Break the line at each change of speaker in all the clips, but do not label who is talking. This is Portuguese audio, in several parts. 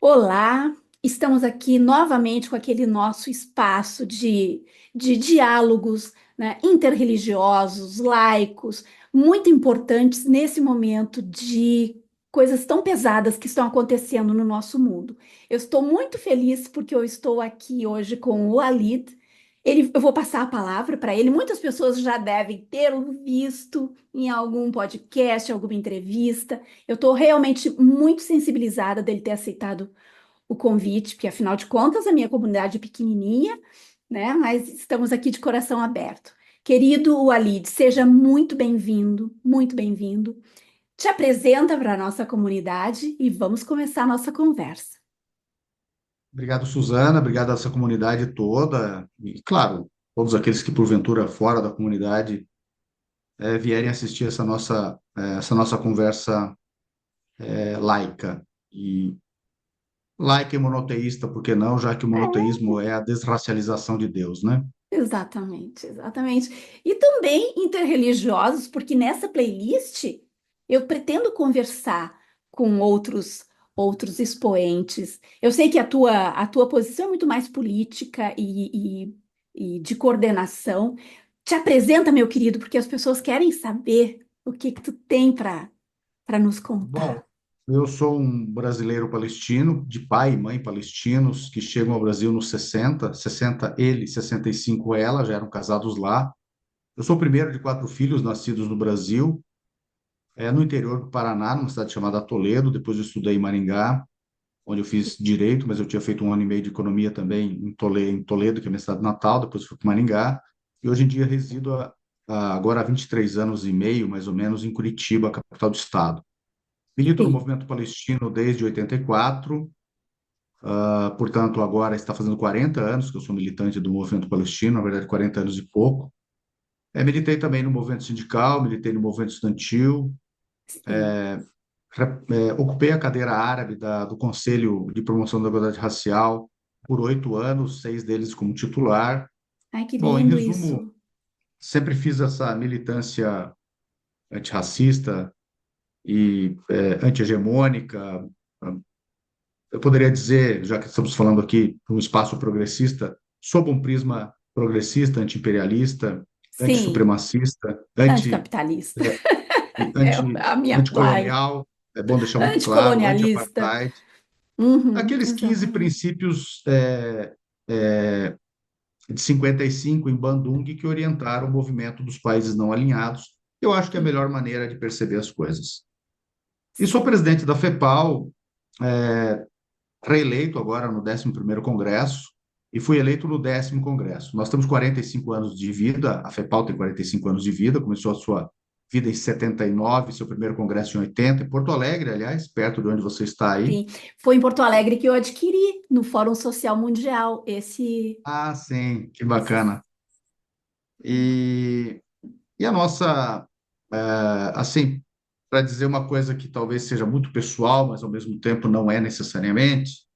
Olá, estamos aqui novamente com aquele nosso espaço de diálogos, né, interreligiosos, laicos, muito importantes nesse momento de coisas tão pesadas que estão acontecendo no nosso mundo. Eu estou muito feliz porque eu estou aqui hoje com o Walid. Eu vou passar a palavra para ele. Muitas pessoas já devem ter o visto em algum podcast, alguma entrevista. Eu estou realmente muito sensibilizada dele ter aceitado o convite, porque afinal de contas a minha comunidade é pequenininha, né? Mas estamos aqui de coração aberto. Querido Walid, seja muito bem-vindo, muito bem-vindo. Te apresenta para a nossa comunidade e vamos começar a nossa conversa.
Obrigado, Suzana. Obrigado a essa comunidade toda. E, claro, todos aqueles que, porventura, fora da comunidade, vierem assistir essa nossa conversa laica. E laica e monoteísta, por que não? Já que o monoteísmo é a desracialização de Deus, né?
Exatamente, exatamente. E também interreligiosos, porque nessa playlist eu pretendo conversar com outros expoentes. Eu sei que a tua posição é muito mais política e de coordenação. Te apresenta, meu querido, porque as pessoas querem saber o que que tu tem para nos
Bom,
contar.
eu sou um brasileiro palestino, de pai e mãe palestinos, que chegam ao Brasil nos 60 ele, 65 ela, já eram casados lá. Eu sou o primeiro de quatro filhos nascidos no Brasil, no interior do Paraná, numa cidade chamada Toledo. Depois eu estudei em Maringá, onde eu fiz direito, mas eu tinha feito um ano e meio de economia também em Toledo, que é a minha cidade natal. Depois fui para Maringá e hoje em dia resido agora há 23 anos e meio, mais ou menos, em Curitiba, capital do estado. Milito no
Sim.
movimento palestino desde 84, portanto, agora está fazendo 40 anos que eu sou militante do movimento palestino, na verdade, 40 anos e pouco. Militei também no movimento sindical, militei no movimento estudantil.
Sim.
Ocupei a cadeira árabe do Conselho de Promoção da Igualdade Racial por 8 anos, 6 deles como titular.
Ai, que
Bom, em
lindo
resumo,
isso.
sempre fiz essa militância antirracista e anti-hegemônica. Eu poderia dizer, já que estamos falando aqui de um espaço progressista, sob um prisma progressista, anti-imperialista,
Sim,
anti-supremacista,
anticapitalista.
eh,
É
anti,
a minha praia.
anticolonial, é bom deixar muito claro,
Anticolonialista.
anti-apartheid.
Uhum,
Aqueles 15
exatamente.
princípios de 55 em Bandung que orientaram o movimento dos países não alinhados. Eu acho que é a
Sim,
melhor maneira de perceber as coisas. E sou
sim.
presidente da FEPAL, reeleito agora no 11º Congresso, e fui eleito no 10º Congresso. Nós temos 45 anos de vida, a FEPAL tem 45 anos de vida, começou a sua vida em 79, seu primeiro congresso em 80, em Porto Alegre, aliás, perto de onde você está aí.
Sim. Foi em Porto Alegre que eu adquiri, no Fórum Social Mundial,
Ah, sim, que
esse-
bacana. E, e a nossa, assim, para dizer uma coisa que talvez seja muito pessoal, mas ao mesmo tempo não é necessariamente,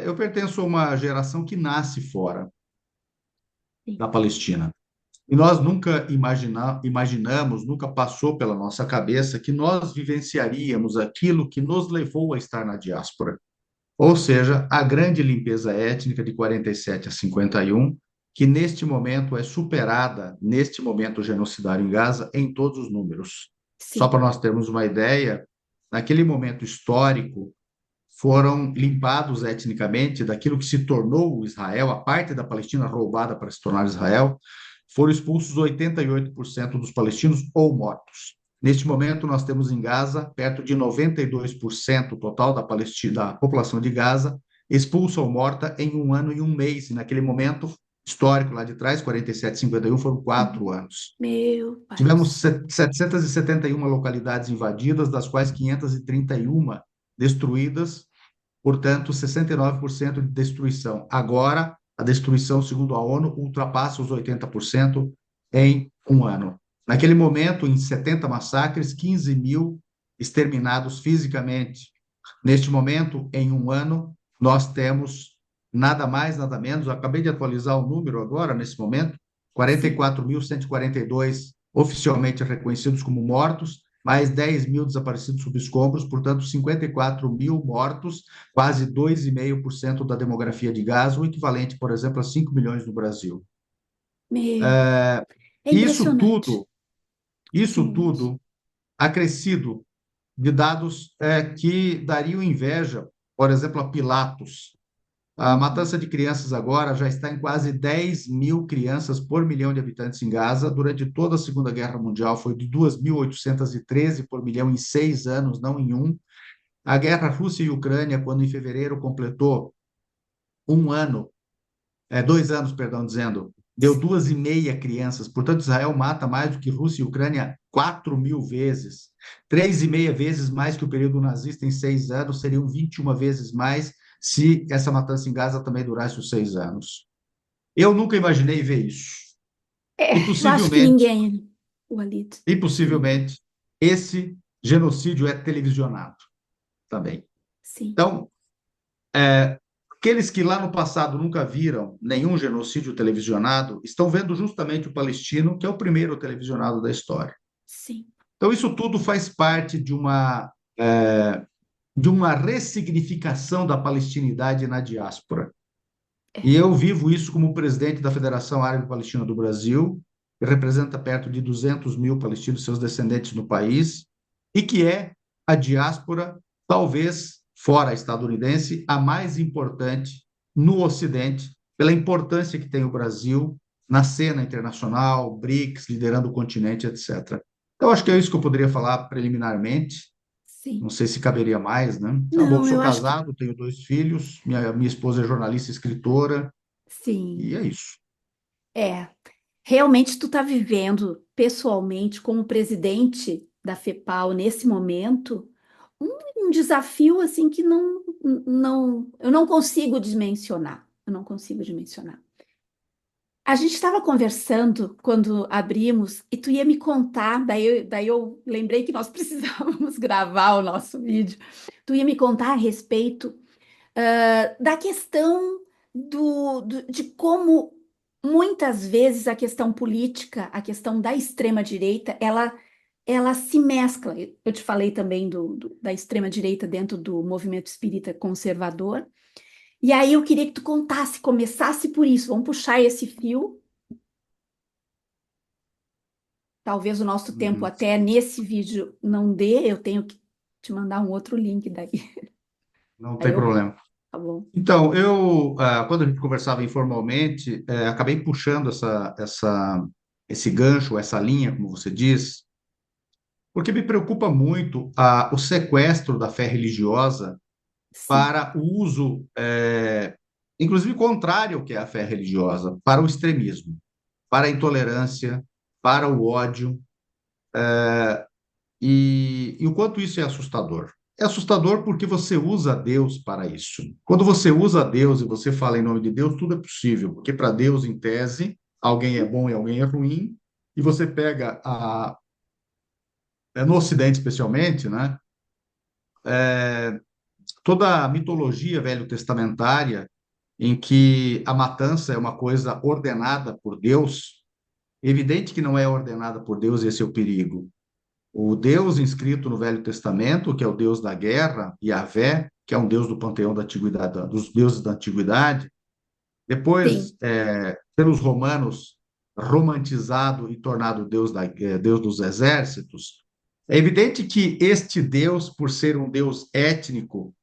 eu pertenço a uma geração que nasce fora
sim,
da Palestina. E nós nunca imaginamos, nunca passou pela nossa cabeça que nós vivenciaríamos aquilo que nos levou a estar na diáspora. Ou seja, a grande limpeza étnica de 47 a 51, que neste momento é superada, neste momento genocidário em Gaza, em todos os números. Só
sim,
para nós termos uma ideia, naquele momento histórico, foram limpados etnicamente daquilo que se tornou o Israel, a parte da Palestina roubada para se tornar Israel, foram expulsos 88% dos palestinos ou mortos. Neste momento, nós temos em Gaza perto de 92% total da Palestina, da população de Gaza, expulsa ou morta em um ano e um mês. E naquele momento histórico lá de trás, 47, 51, foram
uhum.
4 anos.
Meu pai do
Tivemos
céu.
771 localidades invadidas, das quais 531 destruídas, portanto, 69% de destruição. Agora, a destruição, segundo a ONU, ultrapassa os 80% em um ano. Naquele momento, em 70 massacres, 15 mil exterminados fisicamente. Neste momento, em um ano, nós temos nada mais, nada menos, eu acabei de atualizar o número agora, nesse momento,
Sim,
44.142 oficialmente reconhecidos como mortos mais 10 mil desaparecidos sob escombros, portanto, 54 mil mortos, quase 2,5% da demografia de Gaza, o equivalente, por exemplo, a 5 milhões no Brasil.
Meu, é
Isso
impressionante.
tudo, isso
Sim.
tudo acrescido de dados que dariam inveja, por exemplo, a Pilatos. A
Uhum.
matança de crianças agora já está em quase 10 mil crianças por milhão de habitantes em Gaza. Durante toda a Segunda Guerra Mundial foi de 2.813 por milhão em 6 anos, não em um. A guerra Rússia e Ucrânia, quando em fevereiro completou um ano, 2 anos, perdão, dizendo, deu
Sim.
2,5 crianças. Portanto, Israel mata mais do que Rússia e Ucrânia 4.000 vezes. 3,5 vezes mais que o período nazista em 6 anos, seriam 21 vezes mais se essa matança em Gaza também durasse os 6 anos. Eu nunca imaginei ver isso.
É,
E
eu acho que
possivelmente,
ninguém, o Walid,
e
acho que ninguém.
possivelmente, esse genocídio é televisionado também.
Sim,
Então, aqueles que lá no passado nunca viram nenhum genocídio televisionado estão vendo justamente o palestino, que é o primeiro televisionado da história.
sim.
Então, isso tudo faz parte de uma ressignificação da palestinidade na diáspora. E
É.
eu vivo isso como presidente da Federação Árabe Palestina do Brasil, que representa perto de 200 mil palestinos, seus descendentes no país, e que é a diáspora, talvez fora a estadunidense, a mais importante no Ocidente, pela importância que tem o Brasil na cena internacional, BRICS, liderando o continente, etc. Então, acho que é isso que eu poderia falar preliminarmente. Não
Sim.
sei se caberia mais, né? Tá bom,
Não,
sou
eu acho que
casado, tenho 2 filhos, minha esposa é jornalista e escritora, e
sim.
é isso.
É. Realmente tu está vivendo pessoalmente como presidente da FEPAL nesse momento um desafio assim que eu não consigo dimensionar. Eu não consigo dimensionar. A gente estava conversando quando abrimos e tu ia me contar, daí eu lembrei que nós precisávamos gravar o nosso vídeo. Tu ia me contar a respeito da questão de como muitas vezes a questão política, a questão da extrema-direita, ela se mescla. Eu te falei também da extrema-direita dentro do movimento espírita conservador. E aí eu queria que tu contasse, começasse por isso. Vamos puxar esse fio. Talvez o nosso tempo
Uhum.
até nesse vídeo não dê, eu tenho que te mandar um outro link daí.
Não
Aí
tem
eu,
problema.
tá bom.
Então, quando a gente conversava informalmente, acabei puxando esse gancho, essa linha, como você diz, porque me preocupa muito o sequestro da fé religiosa
Sim,
para o uso, inclusive contrário ao que é a fé religiosa, para o extremismo, para a intolerância, para o ódio, e o quanto isso é assustador. É assustador porque você usa Deus para isso. Quando você usa Deus e você fala em nome de Deus, tudo é possível, porque para Deus, em tese, alguém é bom e alguém é ruim, e você pega no Ocidente especialmente, né, toda a mitologia velho-testamentária em que a matança é uma coisa ordenada por Deus, evidente que não é ordenada por Deus, esse é o perigo. O Deus inscrito no Velho Testamento, que é o Deus da guerra, Yahvé, que é um Deus do panteão da antiguidade, dos deuses da antiguidade, depois,
sim,
pelos romanos, romantizado e tornado Deus dos exércitos. É evidente que este Deus, por ser um Deus étnico,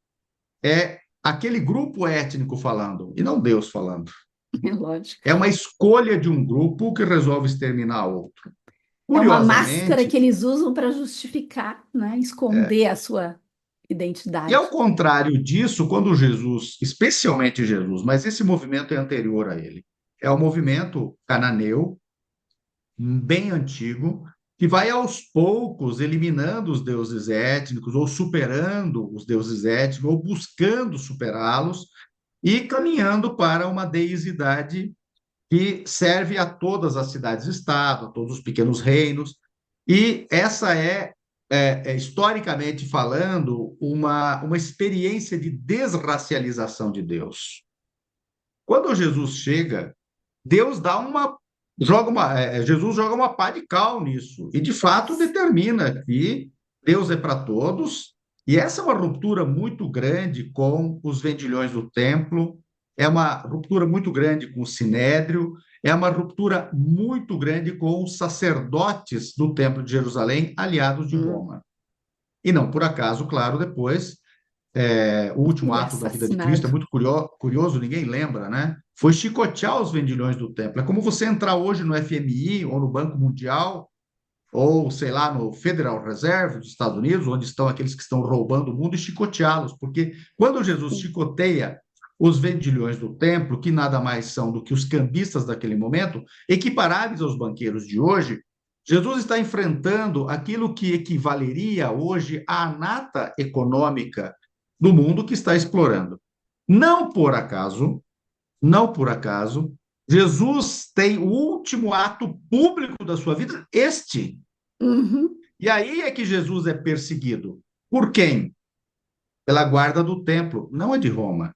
é aquele grupo étnico falando, e não Deus falando.
é lógico.
É uma escolha de um grupo que resolve exterminar outro.
É uma máscara
Curiosamente,
que eles usam para justificar, né? Esconder a sua
e ao
identidade.
contrário disso, quando Jesus, especialmente Jesus, mas esse movimento é anterior a ele, é o movimento cananeu, bem antigo, que vai aos poucos eliminando os deuses étnicos, ou superando os deuses étnicos, ou buscando superá-los, e caminhando para uma deisidade que serve a todas as cidades-estado, a todos os pequenos reinos. E essa historicamente falando, uma experiência de desracialização de Deus. Quando Jesus chega, Deus dá Jesus joga uma pá de cal nisso, e de fato determina que Deus é para todos, e essa é uma ruptura muito grande com os vendilhões do templo, é uma ruptura muito grande com o sinédrio, é uma ruptura muito grande com os sacerdotes do Templo de Jerusalém, aliados de
Hum,
Roma. E não por acaso, claro, depois o último
ele é
ato da vida de Cristo é
assassinado.
muito curioso, ninguém lembra, né? Foi chicotear os vendilhões do templo. É como você entrar hoje no FMI ou no Banco Mundial ou, sei lá, no Federal Reserve dos Estados Unidos, onde estão aqueles que estão roubando o mundo, e chicoteá-los. Porque quando Jesus
Sim.
chicoteia os vendilhões do templo, que nada mais são do que os cambistas daquele momento, equiparáveis aos banqueiros de hoje, Jesus está enfrentando aquilo que equivaleria hoje à nata econômica do mundo que está explorando. Não por acaso, não por acaso, Jesus tem o último ato público da sua vida, este.
Uhum,
E aí é que Jesus é perseguido. Por quem? Pela guarda do templo, não é de Roma.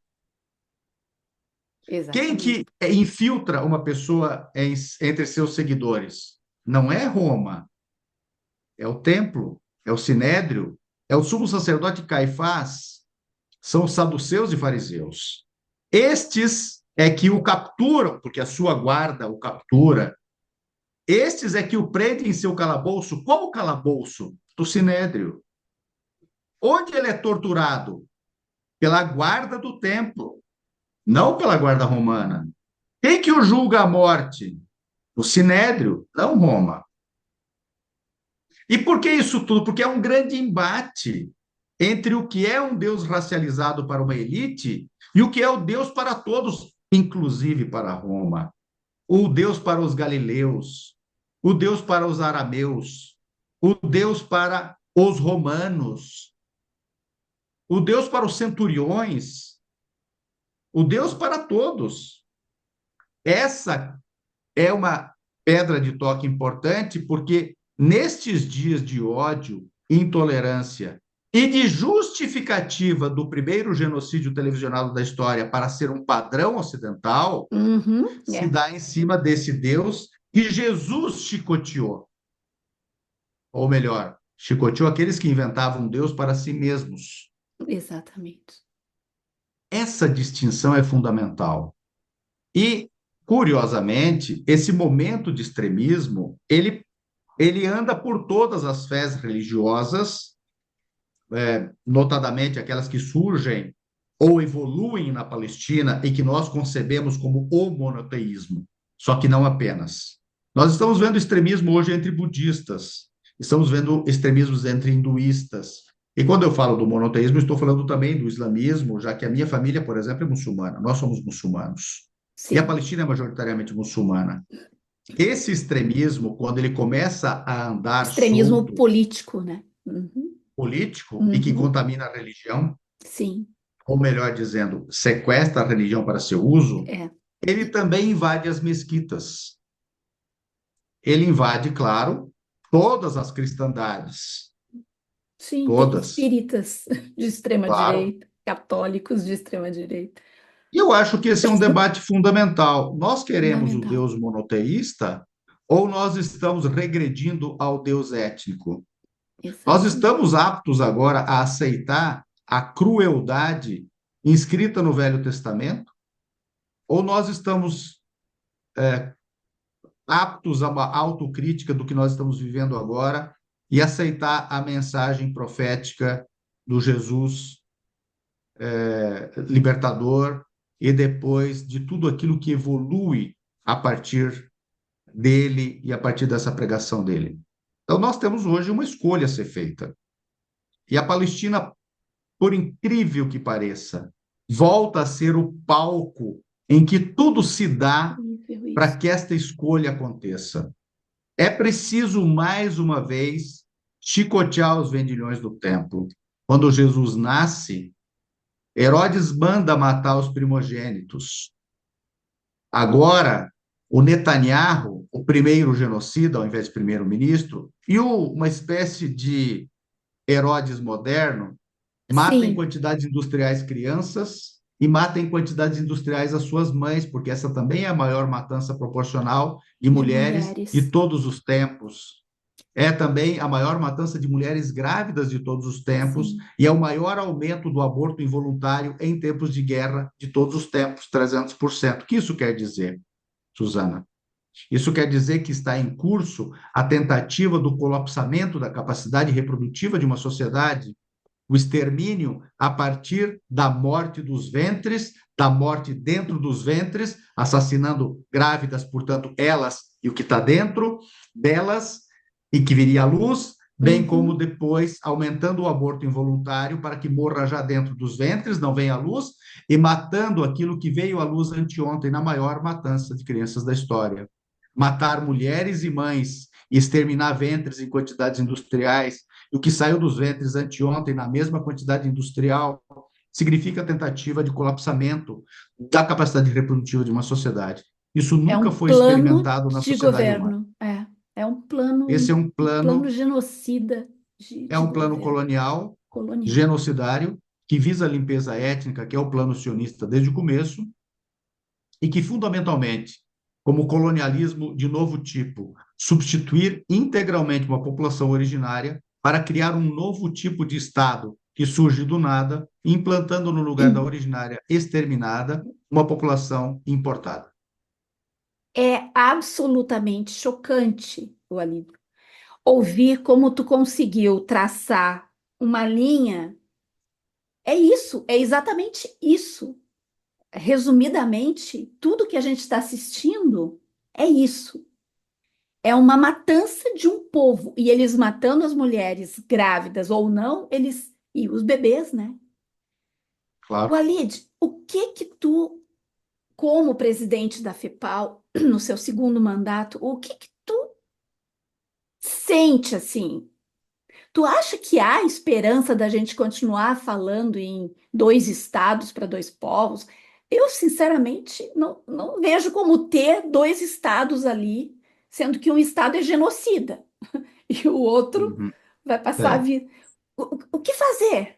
Quem
exatamente.
que infiltra uma pessoa entre seus seguidores? Não é Roma, é o templo, é o sinédrio, é o sumo sacerdote Caifás, são os saduceus e fariseus. Estes é que o capturam, porque a sua guarda o captura. Estes é que o prendem em seu calabouço. Qual calabouço? Do sinédrio. Onde ele é torturado? Pela guarda do templo, não pela guarda romana. Quem que o julga a morte? O sinédrio, não Roma. E por que isso tudo? Porque é um grande embate entre o que é um Deus racializado para uma elite e o que é o Deus para todos, inclusive para Roma. O Deus para os galileus, o Deus para os arameus, o Deus para os romanos, o Deus para os centuriões, o Deus para todos. Essa é uma pedra de toque importante, porque nestes dias de ódio, intolerância e de justificativa do primeiro genocídio televisionado da história para ser um padrão ocidental,
Uhum,
se
é,
dá em cima desse Deus que Jesus chicoteou. Ou melhor, chicoteou aqueles que inventavam Deus para si mesmos.
exatamente.
Essa distinção é fundamental. E, curiosamente, esse momento de extremismo, ele anda por todas as fés religiosas, notadamente aquelas que surgem ou evoluem na Palestina e que nós concebemos como o monoteísmo, só que não apenas. Nós estamos vendo extremismo hoje entre budistas, estamos vendo extremismos entre hinduístas. E quando eu falo do monoteísmo, estou falando também do islamismo, já que a minha família, por exemplo, é muçulmana, nós somos muçulmanos. E a
Sim.
Palestina é majoritariamente muçulmana. Esse extremismo, quando ele começa a andar
Extremismo
solto,
político, né? Uhum,
político, e que
uhum,
contamina a religião,
sim,
ou melhor dizendo, sequestra a religião para seu uso,
é.
ele também invade as mesquitas. Ele invade, claro, todas as cristandades,
Sim, tem
todas,
espíritas de extrema
claro.
direita, católicos de extrema direita.
E eu acho que esse é um debate fundamental. Nós queremos o
Fundamental.
Deus monoteísta ou nós estamos regredindo ao Deus étnico? Nós
Exatamente.
estamos aptos agora a aceitar a crueldade inscrita no Velho Testamento? Ou nós estamos aptos a uma autocrítica do que nós estamos vivendo agora e aceitar a mensagem profética do Jesus libertador e depois de tudo aquilo que evolui a partir dele e a partir dessa pregação dele? Então, nós temos hoje uma escolha a ser feita. E a Palestina, por incrível que pareça, volta a ser o palco em que tudo se dá
Incrível
para
isso.
que esta escolha aconteça. É preciso, mais uma vez, chicotear os vendilhões do templo. Quando Jesus nasce, Herodes manda matar os primogênitos. Agora, o Netanyahu, o primeiro genocida, ao invés de primeiro-ministro, e uma espécie de Herodes moderno, mata em
Sim,
quantidades industriais crianças e mata em quantidades industriais as suas mães, porque essa também é a maior matança proporcional de
de
mulheres de
mulheres.
todos os tempos. É também a maior matança de mulheres grávidas de todos os tempos
Sim.
e é o maior aumento do aborto involuntário em tempos de guerra de todos os tempos, 300%. O que isso quer dizer, Susana? Isso quer dizer que está em curso a tentativa do colapsamento da capacidade reprodutiva de uma sociedade, o extermínio a partir da morte dos ventres, da morte dentro dos ventres, assassinando grávidas, portanto, elas e o que está dentro delas, e que viria à luz, bem como
Uhum.
depois aumentando o aborto involuntário para que morra já dentro dos ventres, não venha à luz, e matando aquilo que veio à luz anteontem na maior matança de crianças da história. Matar mulheres e mães, exterminar ventres em quantidades industriais, e o que saiu dos ventres anteontem, na mesma quantidade industrial, significa a tentativa de colapsamento da capacidade reprodutiva de uma sociedade. Isso
É
nunca
um
foi
plano
experimentado na
de
sociedade humana.
governo. É
Esse é
um plano genocida de
um plano
governo
colonial,
colonial.
genocidário, que visa a limpeza étnica, que é o plano sionista desde o começo, e que, fundamentalmente, como colonialismo de novo tipo, substituir integralmente uma população originária para criar um novo tipo de Estado que surge do nada, implantando no lugar da originária exterminada uma população importada.
É absolutamente chocante, o Alívio, ouvir como tu conseguiu traçar uma linha. É isso, é exatamente isso. Resumidamente, tudo que a gente está assistindo é isso. É uma matança de um povo. E eles matando as mulheres grávidas ou não, eles. E os bebês, né?
Claro.
Walid, o que que tu, como presidente da FEPAL, no seu segundo mandato, o que que tu sente assim? Tu acha que há esperança da gente continuar falando em dois estados para dois povos? Eu, sinceramente, não vejo como ter dois estados ali, sendo que um estado é genocida e o outro
Uhum.
vai passar a
É.
vida. O que fazer?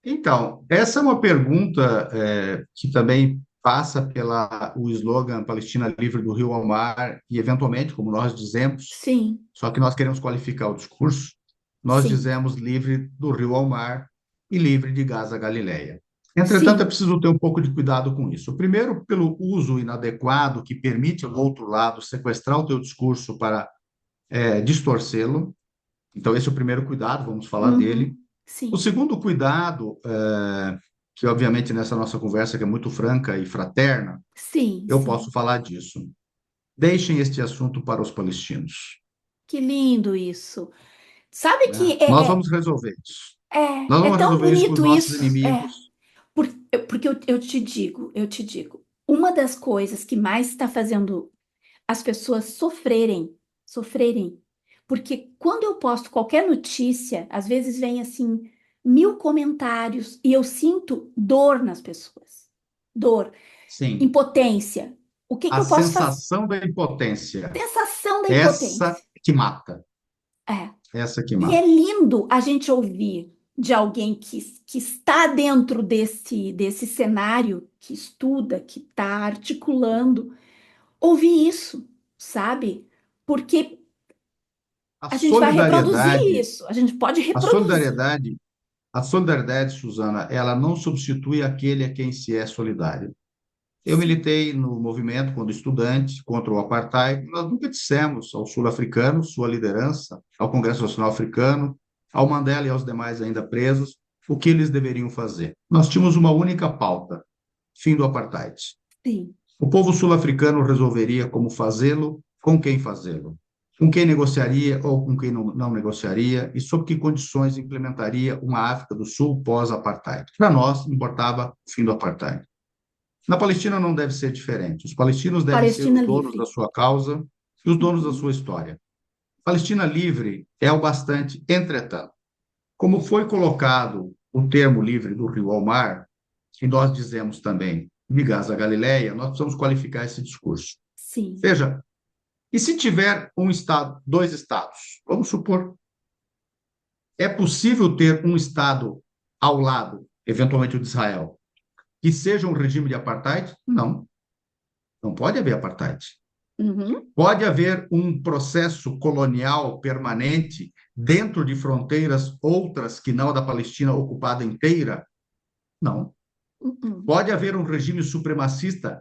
Então, essa é uma pergunta que também passa pela o slogan Palestina livre do rio ao mar e, eventualmente, como nós dizemos,
Sim,
só que nós queremos qualificar o discurso, nós
sim,
dizemos livre do rio ao mar e livre de Gaza à Galileia. Entretanto, é
sim,
preciso ter um pouco de cuidado com isso. Primeiro, pelo uso inadequado que permite ao outro lado sequestrar o teu discurso para distorcê-lo. Então, esse é o primeiro cuidado, vamos falar dele.
uhum,
O
sim,
segundo cuidado, que obviamente nessa nossa conversa, que é muito franca e fraterna,
sim,
eu
sim.
posso falar disso. Deixem este assunto para os palestinos.
Que lindo isso. Sabe que
Né? Nós vamos resolver isso. Nós
é
vamos
tão
resolver isso com os
bonito
nossos
isso. É.
inimigos.
Por- Porque eu te digo, uma das coisas que mais está fazendo as pessoas sofrerem, porque quando eu posto qualquer notícia, às vezes vem assim 1000 comentários e eu sinto dor nas pessoas, dor,
Sim,
impotência. O que que
a
eu posso fazer?
sensação da impotência,
Sensação da
essa
impotência.
que mata,
É.
essa que
E é
mata.
lindo a gente ouvir de alguém que está dentro desse cenário, que estuda, que está articulando, ouvir isso, sabe? Porque
A
a gente vai reproduzir
solidariedade,
isso, a gente pode
a
reproduzir.
solidariedade, a solidariedade, Suzana, ela não substitui aquele a quem se é solidário. Eu
Sim,
militei no movimento quando estudante contra o apartheid. Nós nunca dissemos aos sul-africanos, sua liderança, ao Congresso Nacional Africano, ao Mandela e aos demais ainda presos, o que eles deveriam fazer. Nós tínhamos uma única pauta: fim do apartheid.
sim.
O povo sul-africano resolveria como fazê-lo, com quem fazê-lo, com quem negociaria ou com quem não negociaria e sob que condições implementaria uma África do Sul pós-apartheid. Para nós, importava o fim do apartheid. Na Palestina não deve ser diferente. Os palestinos devem ser
Palestina
os donos da
livre.
sua causa e os donos da
Uhum.
sua história. Palestina livre é o bastante, entretanto. Como foi colocado o termo livre do rio ao mar, e nós dizemos também de Gaza a Galileia, nós precisamos qualificar esse discurso.
Sim,
Veja, e se tiver um Estado, dois Estados? Vamos supor, é possível ter um Estado ao lado, eventualmente o de Israel, que seja um regime de apartheid? Não, não pode haver apartheid.
Uhum.
Pode haver um processo colonial permanente dentro de fronteiras outras que não a da Palestina ocupada inteira? Não.
Uhum.
Pode haver um regime supremacista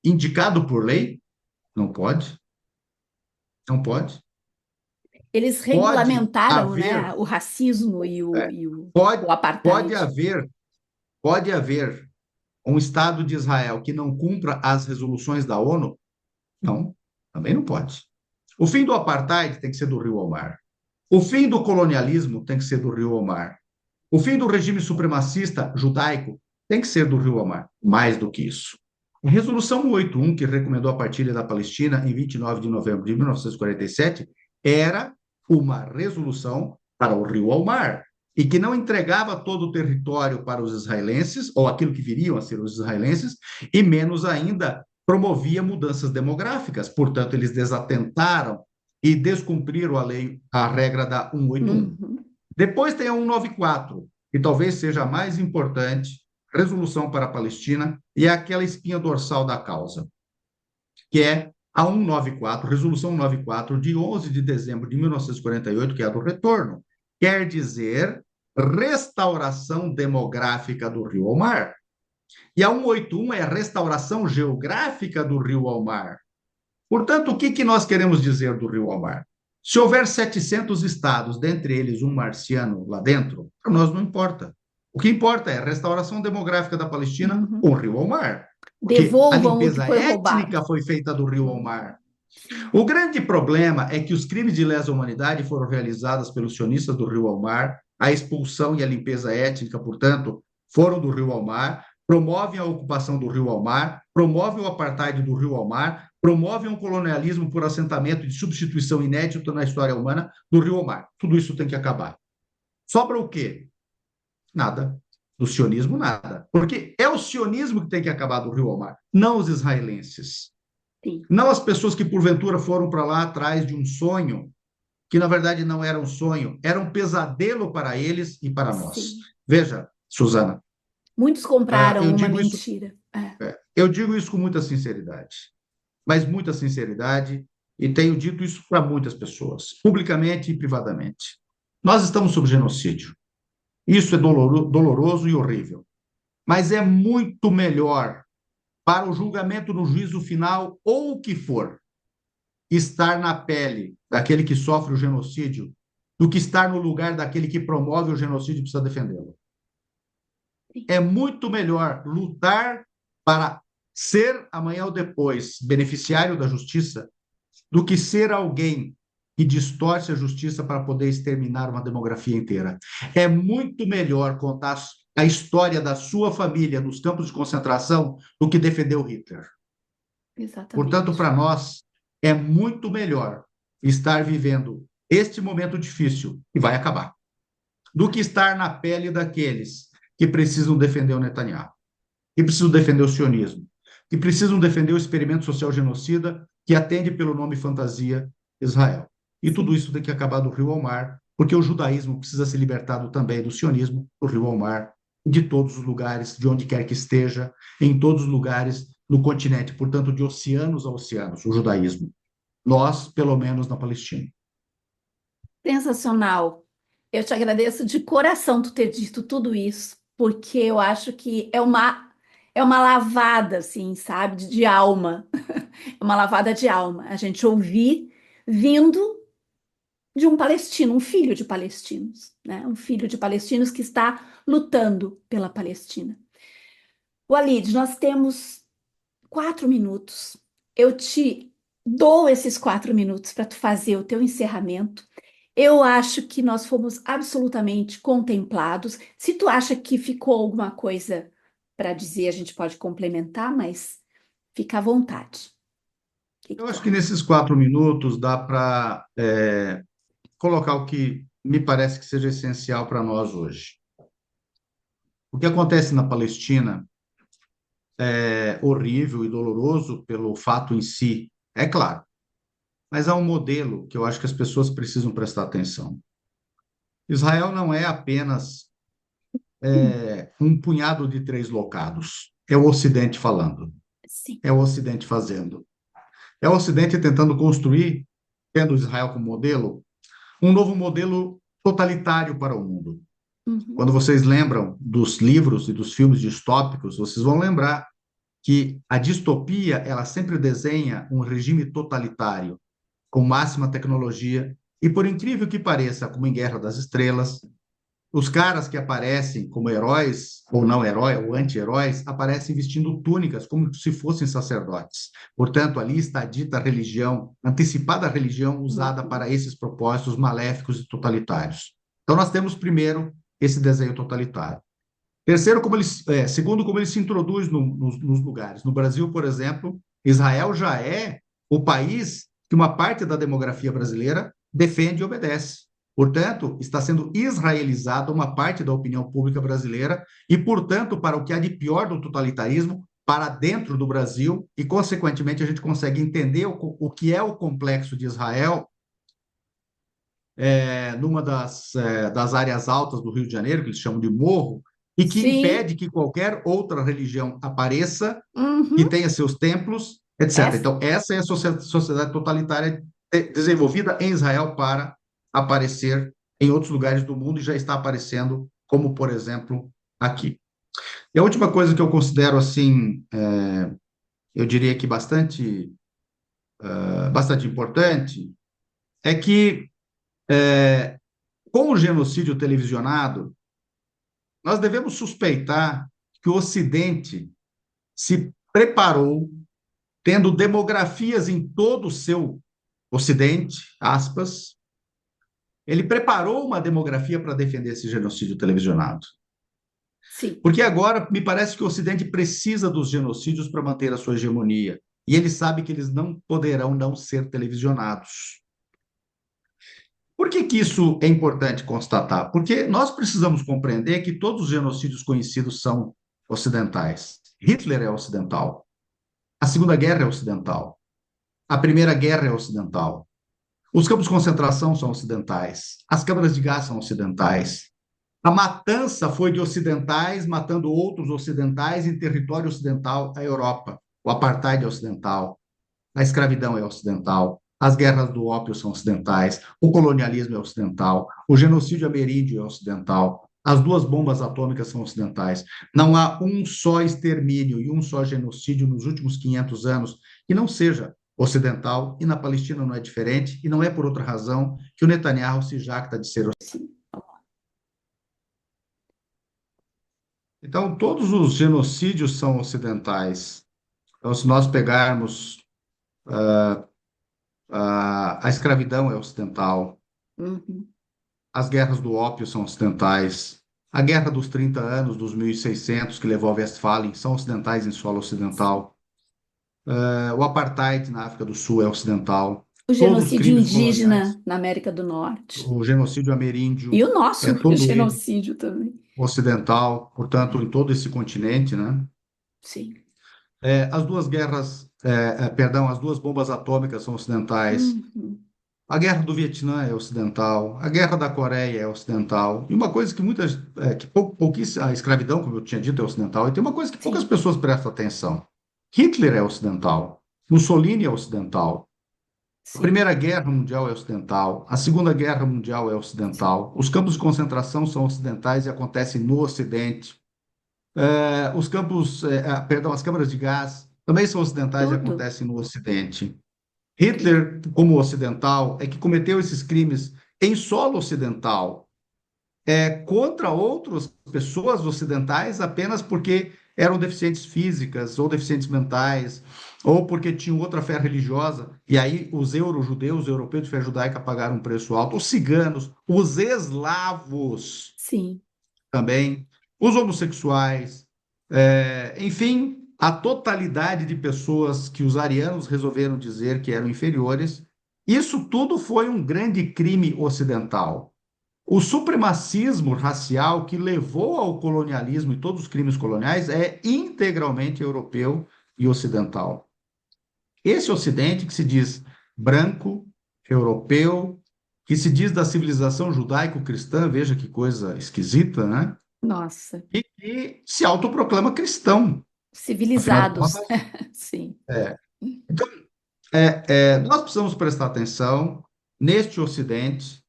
indicado por lei? Não pode. Não pode.
Eles
Pode
regulamentaram, né,
haver,
o racismo
é,
o
pode, pode
apartheid.
haver, pode haver um Estado de Israel que não cumpra as resoluções da ONU? Não, também não pode. O fim do apartheid tem que ser do rio ao mar. O fim do colonialismo tem que ser do rio ao mar. O fim do regime supremacista judaico tem que ser do rio ao mar. Mais do que isso. A Resolução 181, que recomendou a partilha da Palestina em 29 de novembro de 1947, era uma resolução para o rio ao mar e que não entregava todo o território para os israelenses, ou aquilo que viriam a ser os israelenses, e menos ainda promovia mudanças demográficas. Portanto, eles desatentaram e descumpriram a lei, a regra da 181.
Uhum.
Depois tem a 194, que talvez seja a mais importante, resolução para a Palestina, e é aquela espinha dorsal da causa, que é a 194, resolução 194, de 11 de dezembro de 1948, que é a do retorno. Quer dizer, restauração demográfica do rio ao mar. E a 181 é a restauração geográfica do rio ao mar. Portanto, o que nós queremos dizer do rio ao mar? Se houver 700 estados, dentre eles um marciano lá dentro, para nós não importa. O que importa é a restauração demográfica da Palestina com
Uhum.
o rio ao mar, porque a
Devolvam o que
limpeza
foi roubado.
étnica foi feita do rio ao
Uhum.
mar.
Sim.
O grande problema é que os crimes de lesa humanidade foram realizados pelos sionistas do rio ao mar, a expulsão e a limpeza étnica, portanto, foram do rio ao mar, promovem a ocupação do rio ao mar, promovem o apartheid do rio ao mar, promovem um colonialismo por assentamento de substituição inédito na história humana do rio ao mar. Tudo isso tem que acabar. Sobra o quê? Nada. Do sionismo, nada. Porque é o sionismo que tem que acabar do rio ao mar, não os israelenses.
Sim.
Não as pessoas que porventura foram para lá atrás de um sonho, que na verdade não era um sonho, era um pesadelo para eles e para nós.
Sim.
Veja, Suzana,
Muitos compraram
eu
uma
digo isso,
mentira. É.
eu digo isso com muita sinceridade, mas muita sinceridade, e tenho dito isso para muitas pessoas, publicamente e privadamente. Nós estamos sob genocídio. Isso é doloroso e horrível, mas é muito melhor para o julgamento no juízo final ou o que for, estar na pele daquele que sofre o genocídio do que estar no lugar daquele que promove o genocídio e precisa defendê-lo. É muito melhor lutar para ser amanhã ou depois beneficiário da justiça do que ser alguém que distorce a justiça para poder exterminar uma demografia inteira. É muito melhor contar a história da sua família nos campos de concentração do que defender o Hitler. Portanto,
Exatamente.
para nós, é muito melhor estar vivendo este momento difícil, e vai acabar, do que estar na pele daqueles que precisam defender o Netanyahu, que precisam defender o sionismo, que precisam defender o experimento social genocida que atende pelo nome fantasia Israel. E tudo
Sim.
isso tem que acabar do rio ao mar, porque o judaísmo precisa ser libertado também do sionismo, do rio ao mar, de todos os lugares, de onde quer que esteja, em todos os lugares no continente, portanto, de oceanos a oceanos, o judaísmo. Nós, pelo menos na Palestina.
Sensacional. Eu te agradeço de coração tu ter dito tudo isso, porque eu acho que é uma lavada, assim, sabe, de alma. É uma lavada de alma. A gente ouvir vindo de um palestino, um filho de palestinos, né? Um filho de palestinos que está lutando pela Palestina. Walid, nós temos 4 minutos. Eu te dou esses 4 minutos para tu fazer o teu encerramento. Eu acho que nós fomos absolutamente contemplados. Se tu acha que ficou alguma coisa para dizer, a gente pode complementar, mas fica à vontade. O que que
Eu
tu
acho que
acha?
nesses 4 minutos dá para colocar o que me parece que seja essencial para nós hoje. O que acontece na Palestina é horrível e doloroso pelo fato em si, é claro, mas há um modelo que eu acho que as pessoas precisam prestar atenção. Israel não é apenas
Hum,
um punhado de três locados. É o Ocidente falando,
sim.
é o Ocidente fazendo. É o Ocidente tentando construir, tendo Israel como modelo, um novo modelo totalitário para o mundo.
Uhum.
Quando vocês lembram dos livros e dos filmes distópicos, vocês vão lembrar que a distopia, ela sempre desenha um regime totalitário, com máxima tecnologia, e por incrível que pareça, como em Guerra das Estrelas, os caras que aparecem como heróis, ou não heróis, ou anti-heróis, aparecem vestindo túnicas, como se fossem sacerdotes. Portanto, ali está dita a religião, antecipada a religião usada
Uhum.
para esses propósitos maléficos e totalitários. Então, nós temos primeiro esse desenho totalitário. Terceiro, segundo, como ele se introduz nos lugares. No Brasil, por exemplo, Israel já é o país que uma parte da demografia brasileira defende e obedece. Portanto, está sendo israelizada uma parte da opinião pública brasileira e, portanto, para o que há de pior do totalitarismo, para dentro do Brasil, e, consequentemente, a gente consegue entender o que é o complexo de Israel numa das áreas altas do Rio de Janeiro, que eles chamam de morro, e que
Sim.
impede que qualquer outra religião apareça, que
Uhum.
tenha seus templos, etc.
Essa,
Então, essa é a sociedade totalitária desenvolvida em Israel para aparecer em outros lugares do mundo e já está aparecendo, como, por exemplo, aqui. E a última coisa que eu considero, assim, eu diria que bastante importante, é que, com o genocídio televisionado, nós devemos suspeitar que o Ocidente se preparou, tendo demografias em todo o seu Ocidente, aspas, ele preparou uma demografia para defender esse genocídio televisionado.
sim.
Porque agora me parece que o Ocidente precisa dos genocídios para manter a sua hegemonia. E ele sabe que eles não poderão não ser televisionados. Por que que isso é importante constatar? Porque nós precisamos compreender que todos os genocídios conhecidos são ocidentais. Hitler é ocidental. A Segunda Guerra é ocidental. A Primeira Guerra é ocidental. Os campos de concentração são ocidentais. As câmaras de gás são ocidentais. A matança foi de ocidentais matando outros ocidentais em território ocidental, a Europa. O apartheid é ocidental. A escravidão é ocidental. As guerras do ópio são ocidentais. O colonialismo é ocidental. O genocídio ameríndio é ocidental. As duas bombas atômicas são ocidentais. Não há um só extermínio e um só genocídio nos últimos 500 anos que não seja ocidental, e na Palestina não é diferente, e não é por outra razão que o Netanyahu se jacta de ser.
Sim.
Então, todos os genocídios são ocidentais. Então, se nós pegarmos a escravidão é ocidental,
Uhum.
as guerras do ópio são ocidentais, a guerra dos 30 anos, dos 1600, que levou ao Westfalen, são ocidentais em solo ocidental. O apartheid na África do Sul é ocidental.
O
Todos os
genocídio
crimes coloniais,
indígena na América do Norte.
o genocídio
E
ameríndio,
o nosso
é todo ele
genocídio também.
ocidental, portanto, em todo esse continente, né?
Sim.
As duas guerras, perdão, as duas bombas atômicas são ocidentais.
Uhum.
A guerra do Vietnã é ocidental, a guerra da Coreia é ocidental. E uma coisa que pouquíssima, a escravidão, como eu tinha dito, é ocidental. E tem uma coisa que poucas
Sim.
pessoas prestam atenção. Hitler é ocidental, Mussolini é ocidental, a
Sim.
Primeira Guerra Mundial é ocidental, a Segunda Guerra Mundial é
Sim.
ocidental, os campos de concentração são ocidentais e acontecem no Ocidente. Perdão, as câmaras de gás também são ocidentais e
Tudo.
acontecem no Ocidente. Hitler, como ocidental, é que cometeu esses crimes em solo ocidental, contra outras pessoas ocidentais apenas porque eram deficientes físicas ou deficientes mentais, ou porque tinham outra fé religiosa. E aí os euro-judeus, europeus de fé judaica, pagaram um preço alto. Os ciganos, os eslavos
Sim.
também, os homossexuais, enfim, a totalidade de pessoas que os arianos resolveram dizer que eram inferiores. Isso tudo foi um grande crime ocidental. O supremacismo racial que levou ao colonialismo e todos os crimes coloniais é integralmente europeu e ocidental. Esse Ocidente que se diz branco, europeu, que se diz da civilização judaico-cristã, veja que coisa esquisita, né?
Nossa,
e que se autoproclama cristão. Afinal de
civilizados.
contas,
Sim.
é. Então, nós precisamos prestar atenção neste Ocidente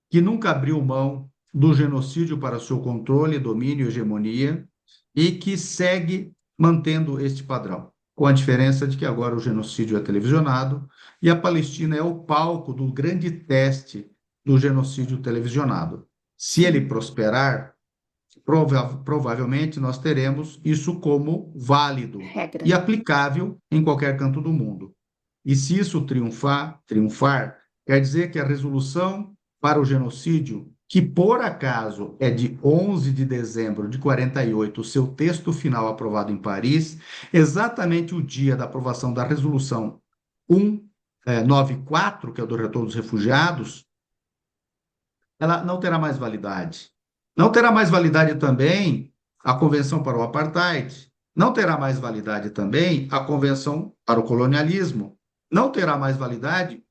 que nunca abriu mão do genocídio para seu controle, domínio e hegemonia, e que segue mantendo este padrão, com a diferença de que agora o genocídio é televisionado e a Palestina é o palco do grande teste do genocídio televisionado. Se ele
Sim.
prosperar, provavelmente nós teremos isso como válido
Regra.
e aplicável em qualquer canto do mundo. E se isso triunfar, quer dizer que a resolução para o genocídio, que por acaso é de 11 de dezembro de 48, o seu texto final aprovado em Paris, exatamente o dia da aprovação da resolução 194, que é o do retorno dos refugiados, ela não terá mais validade. Não terá mais validade também a Convenção para o Apartheid, não terá mais validade também a Convenção para o Colonialismo, não terá mais validade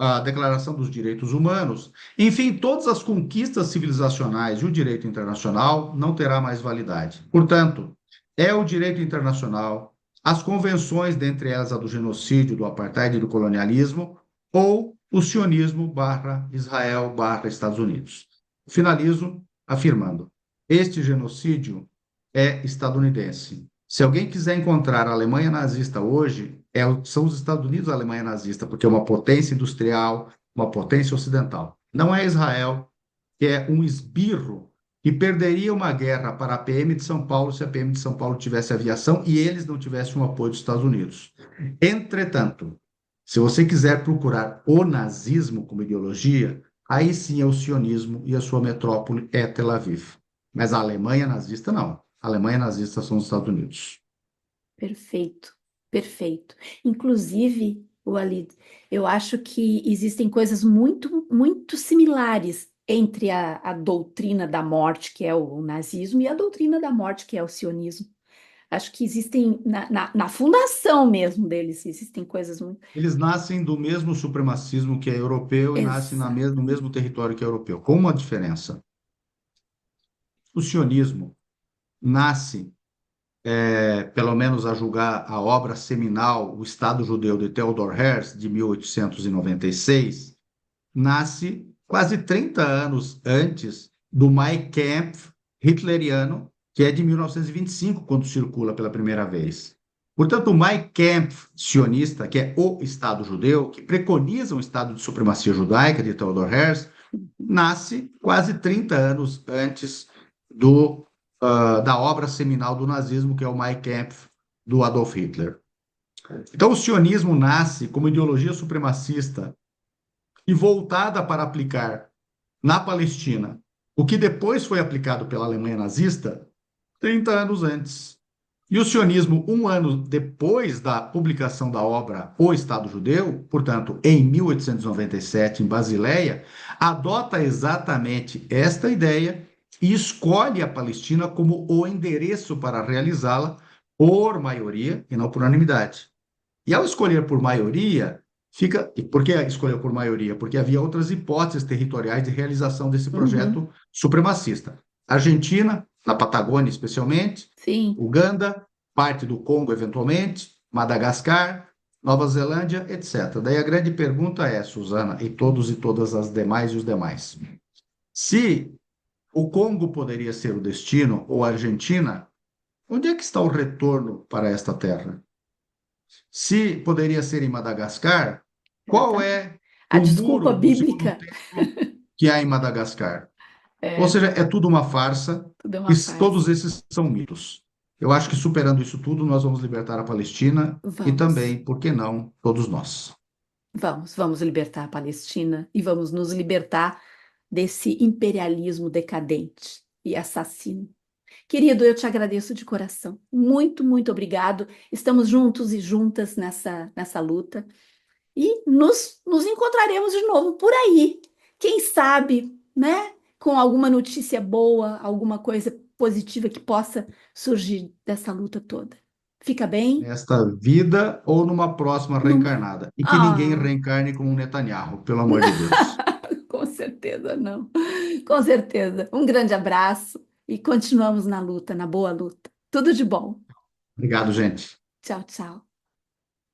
a Declaração dos Direitos Humanos. Enfim, todas as conquistas civilizacionais e o direito internacional não terá mais validade. Portanto, é o direito internacional, as convenções, dentre elas a do genocídio, do apartheid e do colonialismo, ou o sionismo barra Israel barra Estados Unidos. Finalizo afirmando: este genocídio é estadunidense. Se alguém quiser encontrar a Alemanha nazista hoje, são os Estados Unidos a Alemanha nazista, porque é uma potência industrial, uma potência ocidental. Não é Israel, que é um esbirro que perderia uma guerra para a PM de São Paulo se a PM de São Paulo tivesse aviação e eles não tivessem o apoio dos Estados Unidos. Entretanto, se você quiser procurar o nazismo como ideologia, aí sim é o sionismo e a sua metrópole é Tel Aviv. Mas a Alemanha nazista não. A Alemanha nazista são os Estados Unidos.
Perfeito, perfeito. Inclusive, Walid, eu acho que existem coisas muito, muito similares entre a doutrina da morte, que é o nazismo, e a doutrina da morte, que é o sionismo. Acho que existem, na fundação mesmo deles, existem coisas muito.
Eles nascem do mesmo supremacismo que é europeu e nascem no
Exato.
mesmo território que é europeu. Com uma diferença. O sionismo nasce, pelo menos a julgar a obra seminal, O Estado Judeu de Theodor Herzl, de 1896, nasce quase 30 anos antes do Mein Kampf hitleriano, que é de 1925, quando circula pela primeira vez. Portanto, o Mein Kampf sionista, que é o Estado judeu, que preconiza um Estado de supremacia judaica de Theodor Herzl, nasce quase 30 anos antes da obra seminal do nazismo, que é o Mein Kampf, do Adolf Hitler. Então, o sionismo nasce como ideologia supremacista e voltada para aplicar na Palestina o que depois foi aplicado pela Alemanha nazista 30 anos antes. E o sionismo, um ano depois da publicação da obra O Estado Judeu, portanto, em 1897, em Basileia, adota exatamente esta ideia e escolhe a Palestina como o endereço para realizá-la por maioria e não por unanimidade. E ao escolher por maioria, fica. E por que escolheu por maioria? Porque havia outras hipóteses territoriais de realização desse
Uhum.
projeto supremacista. Argentina, na Patagônia especialmente,
Sim,
Uganda, parte do Congo eventualmente, Madagascar, Nova Zelândia, etc. Daí a grande pergunta é, Suzana, e todos e todas as demais e os demais, se o Congo poderia ser o destino, ou a Argentina, onde é que está o retorno para esta terra? Se poderia ser em Madagascar, qual
exatamente.
é
A
o
desculpa
muro do segundo
bíblica
templo que há em Madagascar? Ou
é
seja, é tudo uma farsa
tudo é
e
uma farsa.
todos esses são mitos. Eu acho que superando isso tudo, nós vamos libertar a Palestina e
Vamos,
também, por que não, todos nós.
vamos libertar a Palestina e vamos nos libertar desse imperialismo decadente e assassino. Querido, eu te agradeço de coração. Muito, muito obrigado. Estamos juntos e juntas nessa luta e nos encontraremos de novo por aí. Quem sabe, né? Com alguma notícia boa, alguma coisa positiva que possa surgir dessa luta toda. Fica bem?
Nesta vida ou numa próxima
Num...
reencarnada. E que ninguém
Ah,
reencarne como um Netanyahu, pelo amor de Deus.
com certeza não. Com certeza. Um grande abraço e continuamos na luta, na boa luta. Tudo de bom.
Obrigado, gente.
Tchau, tchau.